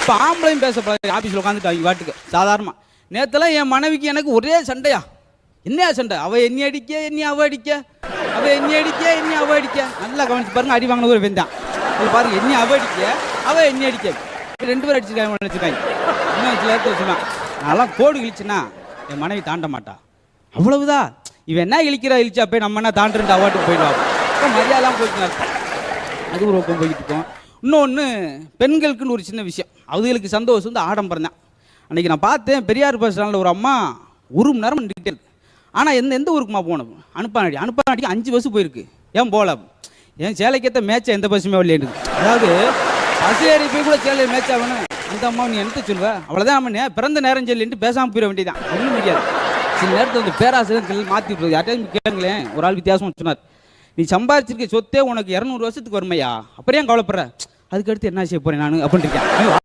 இப்போ ஆம்பளையும் பேச ஆஃபீஸில் உட்காந்துட்டு அவங்க வாட்டுக்கு சாதாரணமாக. நேற்றுலாம் என் மனைவிக்கு எனக்கு ஒரே சண்டையா. என்னையா சண்டை? அவள் என்னை அடிக்க, என்னை அவ அடிக்க, அவள் என்னை அடிக்க, என்னை அவ அடிக்க. நல்லா கவனிச்சு பாருங்க, அடி வாங்கின ஒரு வெந்தான். அது பாருங்க, என்னை அவ அடிக்க, அவள் என்னை அடிக்க. 2 பேரும் அடிச்சிருக்காங்க நினச்சிருக்காங்க. இன்னும் சில நேரத்தில் சொன்னான், நான்லாம் கோடு கிழிச்சுன்னா என் மனைவி தாண்ட மாட்டா. அவ்வளவுதான். இவன் என்ன இழிச்சா போய் நம்ம என்ன தாண்டுற அவாட்டுக்கு போயிடுவாங்க. இப்போ மரியாதைலாம் போயிட்டு அது ஒரு பக்கம் போய்கிட்டு இருக்கோம். இன்னொன்று, பெண்களுக்குன்னு ஒரு சின்ன விஷயம், அவங்களுக்கு சந்தோஷம் வந்து ஆடம்பரம் தான். அன்றைக்கி நான் பார்த்தேன், பெரியார் பஸ் ஸ்டாண்டில் ஒரு அம்மா 1 மணி நேரம் நின்றுக்கிட்டே இருக்கு. ஆனால் எந்த ஊருக்குமா போகணும்? அனுப்பானாடிக்கு 5 பஸ்ஸு போயிருக்கு. ஏன் போகல? ஏன் சேலைக்கேற்ற மேட்சை எந்த பஸ்ஸுமே வரலேன்னு. அதாவது பஸ் ஏறி போய் கூட சேலையை மேட்ச் ஆகணும். அந்த அம்மா நீ என்ன சொல்லுவேன்? அவ்வளோதான். நம்ம பிறந்த நேரம் சொல்லிட்டு பேசாமல் போயிட வேண்டியதான். ஒன்றும் முடியாது. சில நேரத்தில் வந்து பேராசிரியர்கள் மாற்றி விடுறது. யார்ட்டையும் கேளுங்களேன். ஒரு ஆள் வித்தியாசம் சொன்னார், நீ சம்பாதிச்சிருக்க சொத்தே உனக்கு 200 வருஷத்துக்கு வருமையா, அப்புறம் ஏன் கவலைப்படுற? அதுக்கடுத்து என்ன செய்ய போறேன் நான் அப்படின்னு இருக்கேன்.